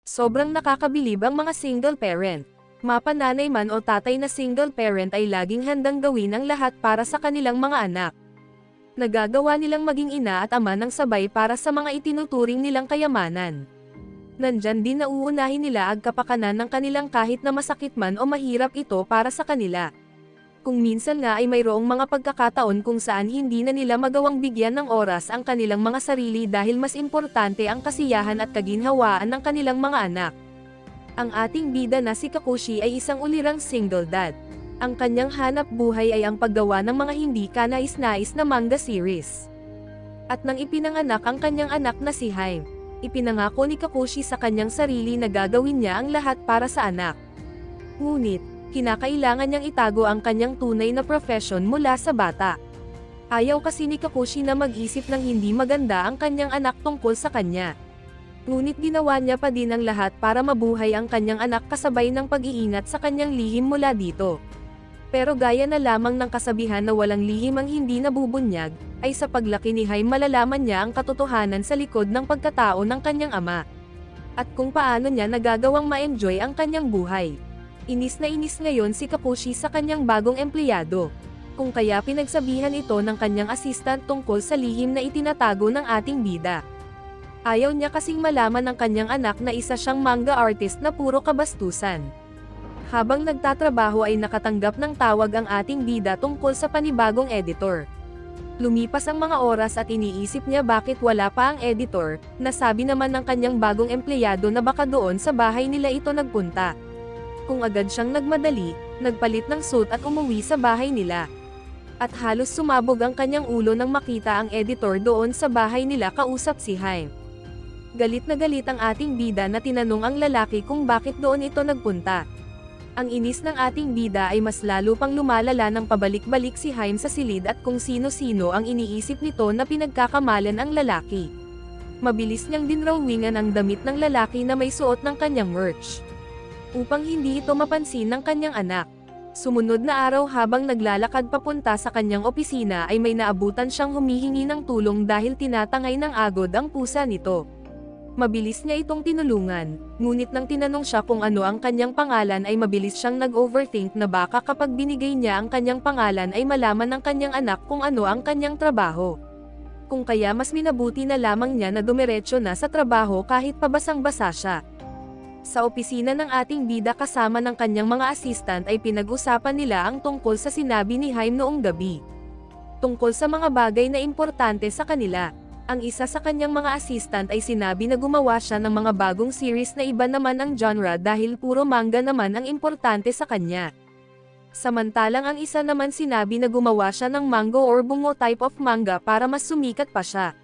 Sobrang nakakabilib ang mga single parent. Mapananay man o tatay na single parent ay laging handang gawin ang lahat para sa kanilang mga anak. Nagagawa nilang maging ina at ama ng sabay para sa mga itinuturing nilang kayamanan. Nandyan din na uunahin nila ang kapakanan ng kanilang kahit na masakit man o mahirap ito para sa kanila. Kung minsan nga ay mayroong mga pagkakataon kung saan hindi na nila magawang bigyan ng oras ang kanilang mga sarili dahil mas importante ang kasiyahan at kaginhawaan ng kanilang mga anak. Ang ating bida na si Kakushi ay isang ulirang single dad. Ang kanyang hanap buhay ay ang paggawa ng mga hindi kanais-nais na manga series. At nang ipinanganak ang kanyang anak na si Haim, ipinangako ni Kakushi sa kanyang sarili na gagawin niya ang lahat para sa anak. Ngunit, kinakailangan niyang itago ang kanyang tunay na profession mula sa bata. Ayaw kasi ni Kakushi na mag-isip ng hindi maganda ang kanyang anak tungkol sa kanya. Ngunit ginawa niya pa din ang lahat para mabuhay ang kanyang anak kasabay ng pag-iingat sa kanyang lihim mula dito. Pero gaya na lamang ng kasabihan na walang lihim ang hindi nabubunyag, ay sa paglaki ni Haim malalaman niya ang katotohanan sa likod ng pagkatao ng kanyang ama. At kung paano niya nagagawang ma-enjoy ang kanyang buhay. Inis na inis ngayon si Kakushi sa kanyang bagong empleyado. Kung kaya pinagsabihan ito ng kanyang assistant tungkol sa lihim na itinatago ng ating bida. Ayaw niya kasing malaman ng kanyang anak na isa siyang manga artist na puro kabastusan. Habang nagtatrabaho ay nakatanggap ng tawag ang ating bida tungkol sa panibagong editor. Lumipas ang mga oras at iniisip niya bakit wala pa ang editor, nasabi naman ng kanyang bagong empleyado na baka doon sa bahay nila ito nagpunta. Kung agad siyang nagmadali, nagpalit ng suit at umuwi sa bahay nila. At halos sumabog ang kanyang ulo nang makita ang editor doon sa bahay nila kausap si Haim. Galit na galit ang ating bida na tinanong ang lalaki kung bakit doon ito nagpunta. Ang inis ng ating bida ay mas lalo pang lumalala nang pabalik-balik si Haim sa silid at kung sino-sino ang iniisip nito na pinagkakamalan ang lalaki. Mabilis niyang dinrawingan ang damit ng lalaki na may suot ng kanyang merch. Upang hindi ito mapansin ng kanyang anak. Sumunod na araw habang naglalakad papunta sa kanyang opisina ay may naabutan siyang humihingi ng tulong dahil tinatangay ng agod ang pusa nito. Mabilis niya itong tinulungan, ngunit nang tinanong siya kung ano ang kanyang pangalan ay mabilis siyang nag-overthink na baka kapag binigay niya ang kanyang pangalan ay malaman ng kanyang anak kung ano ang kanyang trabaho. Kung kaya mas minabuti na lamang niya na dumiretso na sa trabaho kahit pabasang-basa siya. Sa opisina ng ating bida kasama ng kanyang mga assistant ay pinag-usapan nila ang tungkol sa sinabi ni Haim noong gabi. Tungkol sa mga bagay na importante sa kanila. Ang isa sa kanyang mga assistant ay sinabi na gumawa siya ng mga bagong series na iba naman ang genre dahil puro manga naman ang importante sa kanya. Samantalang ang isa naman sinabi na gumawa siya ng mango or bungo type of manga para mas sumikat pa siya.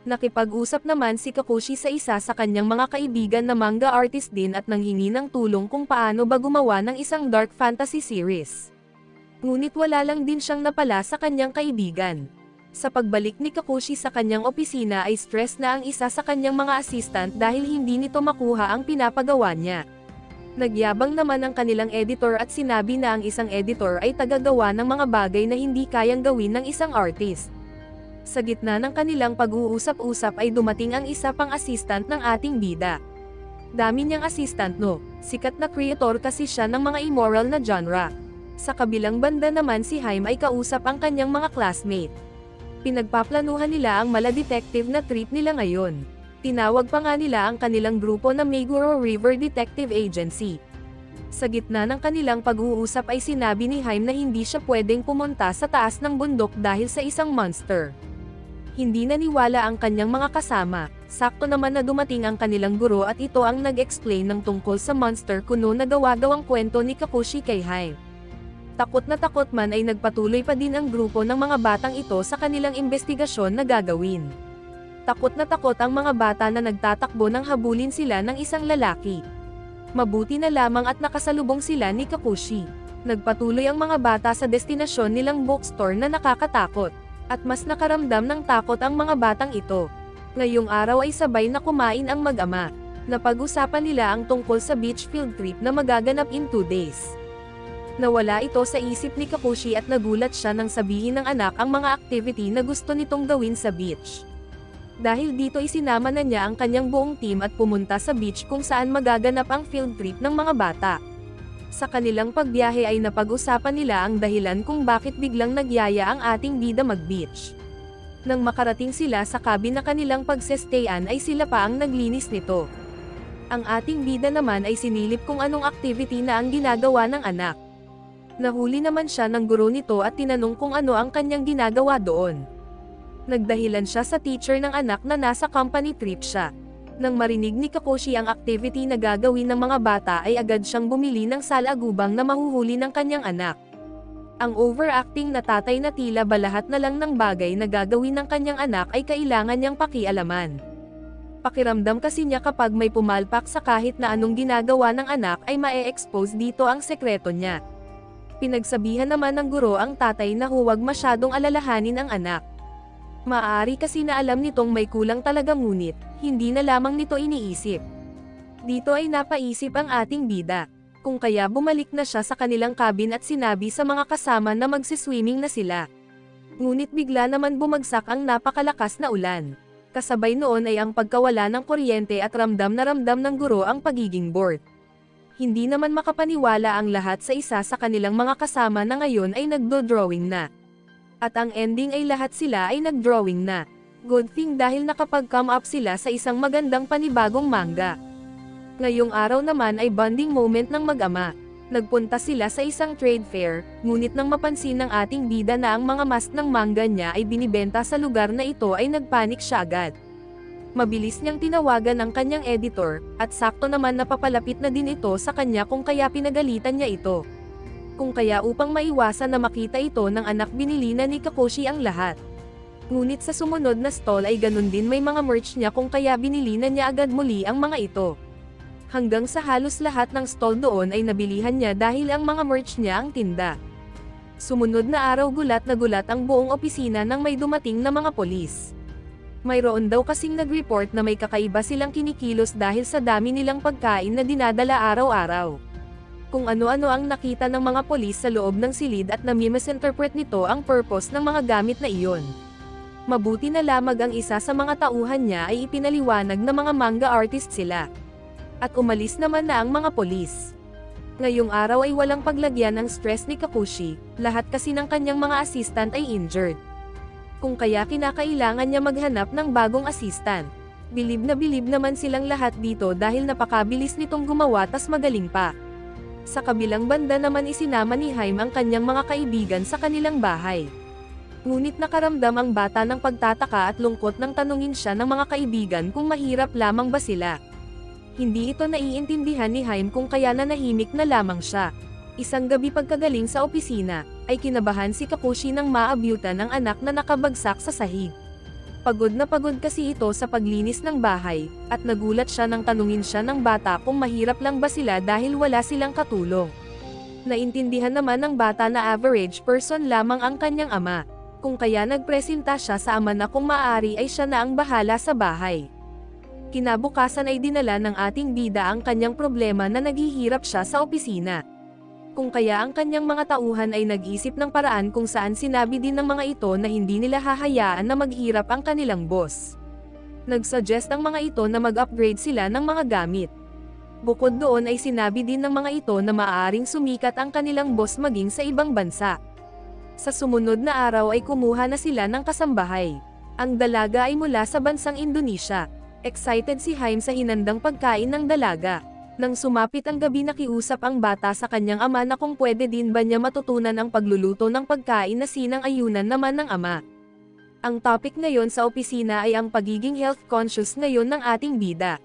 Nakipag-usap naman si Kakushi sa isa sa kanyang mga kaibigan na manga artist din at nanghingi ng tulong kung paano ba gumawa ng isang dark fantasy series. Ngunit wala lang din siyang napala sa kanyang kaibigan. Sa pagbalik ni Kakushi sa kanyang opisina ay stress na ang isa sa kanyang mga assistant dahil hindi nito makuha ang pinapagawa niya. Nagyabang naman ang kanilang editor at sinabi na ang isang editor ay tagagawa ng mga bagay na hindi kayang gawin ng isang artist. Sa gitna ng kanilang pag-uusap-usap ay dumating ang isa pang assistant ng ating bida. Dami niyang assistant no, sikat na creator kasi siya ng mga immoral na genre. Sa kabilang banda naman si Haim ay kausap ang kanyang mga classmate. Pinagpaplanuhan nila ang mala-detective na trip nila ngayon. Tinawag pa nga nila ang kanilang grupo na Meguro River Detective Agency. Sa gitna ng kanilang pag-uusap ay sinabi ni Haim na hindi siya pwedeng pumunta sa taas ng bundok dahil sa isang monster. Hindi naniwala ang kanyang mga kasama, sakto naman na dumating ang kanilang guro at ito ang nag-explain ng tungkol sa monster kuno na gawa-gawang kwento ni Kakushi kay Haim. Takot na takot man ay nagpatuloy pa din ang grupo ng mga batang ito sa kanilang investigasyon na gagawin. Takot na takot ang mga bata na nagtatakbo nang habulin sila ng isang lalaki. Mabuti na lamang at nakasalubong sila ni Kakushi. Nagpatuloy ang mga bata sa destinasyon nilang bookstore na nakakatakot. At mas nakaramdam ng takot ang mga batang ito. Ngayong araw ay sabay na kumain ang mag-ama. Napag-usapan nila ang tungkol sa beach field trip na magaganap in 2 days. Nawala ito sa isip ni Kakushi at nagulat siya nang sabihin ng anak ang mga activity na gusto nitong gawin sa beach. Dahil dito isinama na niya ang kanyang buong team at pumunta sa beach kung saan magaganap ang field trip ng mga bata. Sa kanilang pagbiyahe ay napag-usapan nila ang dahilan kung bakit biglang nagyaya ang ating bida mag-beach. Nang makarating sila sa cabin na kanilang pagsestayan ay sila pa ang naglinis nito. Ang ating bida naman ay sinilip kung anong activity na ang ginagawa ng anak. Nahuli naman siya ng guro nito at tinanong kung ano ang kanyang ginagawa doon. Nagdahilan siya sa teacher ng anak na nasa company trip siya. Nang marinig ni Kakoshi ang activity na gagawin ng mga bata ay agad siyang bumili ng salagubang na mahuhuli ng kanyang anak. Ang overacting na tatay na tila ba lahat na lang ng bagay na gagawin ng kanyang anak ay kailangan niyang pakialaman. Pakiramdam kasi niya kapag may pumalpak sa kahit na anong ginagawa ng anak ay mae-expose dito ang sekreto niya. Pinagsabihan naman ng guro ang tatay na huwag masyadong alalahanin ang anak. Maaari kasi na alam nitong may kulang talaga ngunit, hindi na lamang nito iniisip. Dito ay napaisip ang ating bida. Kung kaya bumalik na siya sa kanilang cabin at sinabi sa mga kasama na magsiswimming na sila. Ngunit bigla naman bumagsak ang napakalakas na ulan. Kasabay noon ay ang pagkawala ng kuryente at ramdam na ramdam ng guro ang pagiging bored. Hindi naman makapaniwala ang lahat sa isa sa kanilang mga kasama na ngayon ay nagdo-drawing na. At ang ending ay lahat sila ay nag-drawing na. Good thing dahil nakapag-come up sila sa isang magandang panibagong manga. Ngayong araw naman ay bonding moment ng mag-ama. Nagpunta sila sa isang trade fair, ngunit nang mapansin ng ating bida na ang mga mask ng manga niya ay binibenta sa lugar na ito ay nagpanik siya agad. Mabilis niyang tinawagan ang kanyang editor, at sakto naman napapalapit na din ito sa kanya kung kaya pinagalitan niya ito. Kung kaya upang maiwasan na makita ito ng anak binili na ni Kakoshi ang lahat. Ngunit sa sumunod na stall ay ganun din may mga merch niya kung kaya binili na niya agad muli ang mga ito. Hanggang sa halos lahat ng stall doon ay nabilihan niya dahil ang mga merch niya ang tinda. Sumunod na araw gulat ang buong opisina nang may dumating na mga polis. Mayroon daw kasing nag-report na may kakaiba silang kinikilos dahil sa dami nilang pagkain na dinadala araw-araw. Kung ano-ano ang nakita ng mga polis sa loob ng silid at nami-misinterpret nito ang purpose ng mga gamit na iyon. Mabuti na lamang ang isa sa mga tauhan niya ay ipinaliwanag na mga manga artist sila. At umalis naman na ang mga polis. Ngayong araw ay walang paglagyan ng stress ni Kakoshi, lahat kasi ng kanyang mga assistant ay injured. Kung kaya kinakailangan niya maghanap ng bagong assistant. Bilib naman silang lahat dito dahil napakabilis nitong gumawa tas magaling pa. Sa kabilang banda naman isinama ni Haim ang kanyang mga kaibigan sa kanilang bahay. Ngunit nakaramdam ang bata ng pagtataka at lungkot nang tanungin siya ng mga kaibigan kung mahirap lamang ba sila. Hindi ito naiintindihan ni Haim kung kaya nanahimik na lamang siya. Isang gabi pagkagaling sa opisina, ay kinabahan si Kakoshi nang maabyutan ang anak na nakabagsak sa sahig. Pagod na pagod kasi ito sa paglinis ng bahay, at nagulat siya nang tanungin siya ng bata kung mahirap lang ba sila dahil wala silang katulong. Naintindihan naman ng bata na average person lamang ang kanyang ama, kung kaya nagpresenta siya sa ama na kung maaari ay siya na ang bahala sa bahay. Kinabukasan ay dinala ng ating bida ang kanyang problema na naghihirap siya sa opisina. Kung kaya ang kanyang mga tauhan ay nag-isip ng paraan kung saan sinabi din ng mga ito na hindi nila hahayaan na maghirap ang kanilang boss. Nagsuggest ang mga ito na mag-upgrade sila ng mga gamit. Bukod doon ay sinabi din ng mga ito na maaaring sumikat ang kanilang boss maging sa ibang bansa. Sa sumunod na araw ay kumuha na sila ng kasambahay. Ang dalaga ay mula sa bansang Indonesia. Excited si Haim sa hinandang pagkain ng dalaga. Nang sumapit ang gabi nakiusap ang bata sa kanyang ama na kung pwede din ba niya matutunan ang pagluluto ng pagkain na sinang-ayunan naman ng ama. Ang topic ngayon sa opisina ay ang pagiging health conscious ngayon ng ating bida.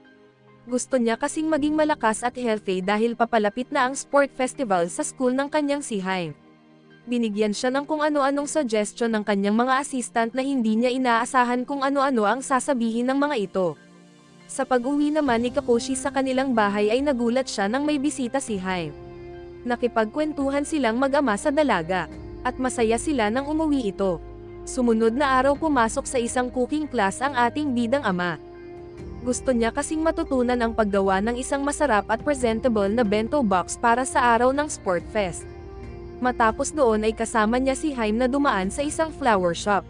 Gusto niya kasing maging malakas at healthy dahil papalapit na ang sport festival sa school ng kanyang si Haim. Binigyan siya ng kung ano-anong suggestion ng kanyang mga assistant na hindi niya inaasahan kung ano-ano ang sasabihin ng mga ito. Sa pag-uwi naman ni Kakoshi sa kanilang bahay ay nagulat siya nang may bisita si Haim. Nakipagkwentuhan silang mag-ama sa dalaga, at masaya sila nang umuwi ito. Sumunod na araw pumasok sa isang cooking class ang ating bidang ama. Gusto niya kasing matutunan ang paggawa ng isang masarap at presentable na bento box para sa araw ng Sport Fest. Matapos doon ay kasama niya si Haim na dumaan sa isang flower shop.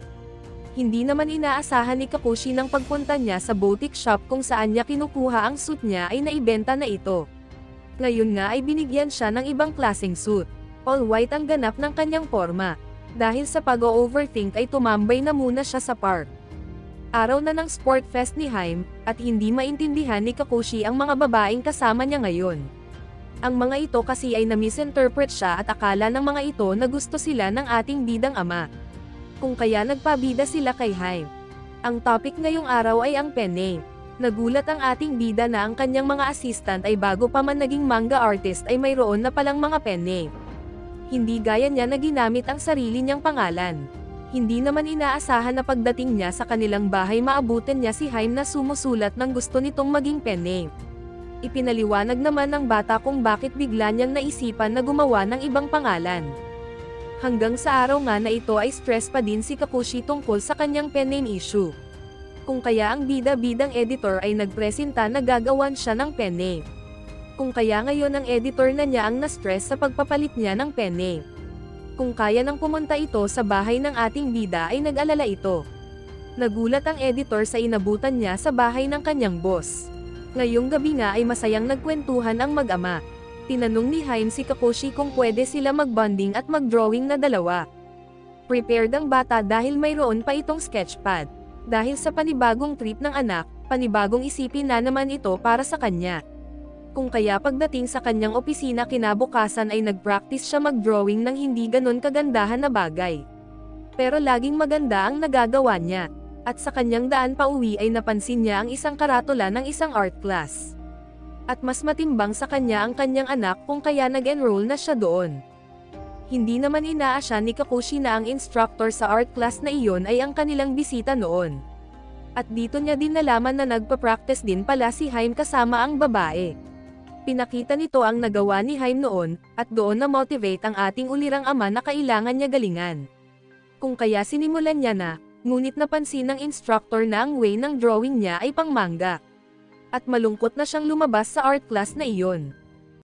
Hindi naman inaasahan ni Kakushi ng pagpunta niya sa boutique shop kung saan niya kinukuha ang suit niya ay naibenta na ito. Ngayon nga ay binigyan siya ng ibang klaseng suit. All white ang ganap ng kanyang forma. Dahil sa pag-overthink ay tumambay na muna siya sa park. Araw na ng sport fest ni Haim, at hindi maintindihan ni Kakushi ang mga babaeng kasama niya ngayon. Ang mga ito kasi ay na-misinterpret siya at akala ng mga ito na gusto sila ng ating bidang ama. Kung kaya nagpabida sila kay Haim. Ang topic ngayong araw ay ang penne. Nagulat ang ating bida na ang kanyang mga assistant ay bago pa man naging manga artist ay mayroon na palang mga penne. Hindi gaya niya na ginamit ang sarili niyang pangalan. Hindi naman inaasahan na pagdating niya sa kanilang bahay maabutan niya si Haim na sumusulat ng gusto nitong maging penne. Ipinaliwanag naman ng bata kung bakit bigla niyang naisipan na gumawa ng ibang pangalan. Hanggang sa araw nga na ito ay stress pa din si Kakushi tungkol sa kanyang pen name issue. Kung kaya ang bida-bidang editor ay nagpresenta na gagawan siya ng pen name. Kung kaya ngayon ang editor na niya ang na-stress sa pagpapalit niya ng pen name. Kung kaya nang pumunta ito sa bahay ng ating bida ay nag-alala ito. Nagulat ang editor sa inabutan niya sa bahay ng kanyang boss. Ngayong gabi nga ay masayang nagkwentuhan ang mag-ama. Tinanong ni Haim si Kakushi kung pwede sila mag-bonding at mag-drawing na dalawa. Prepared ang bata dahil mayroon pa itong sketchpad. Dahil sa panibagong trip ng anak, panibagong isipin na naman ito para sa kanya. Kung kaya pagdating sa kanyang opisina kinabukasan ay nag-practice siya mag-drawing ng hindi ganon kagandahan na bagay. Pero laging maganda ang nagagawa niya. At sa kanyang daan pa uwi ay napansin niya ang isang karatula ng isang art class. At mas matimbang sa kanya ang kanyang anak kung kaya nag-enroll na siya doon. Hindi naman inaasya ni Kakushi na ang instructor sa art class na iyon ay ang kanilang bisita noon. At dito niya din nalaman na nagpa-practice din pala si Haim kasama ang babae. Pinakita nito ang nagawa ni Haim noon, at doon na-motivate ang ating ulirang ama na kailangan niya galingan. Kung kaya sinimulan niya na, ngunit napansin ng instructor na ang way ng drawing niya ay pang manga. At malungkot na siyang lumabas sa art class na iyon.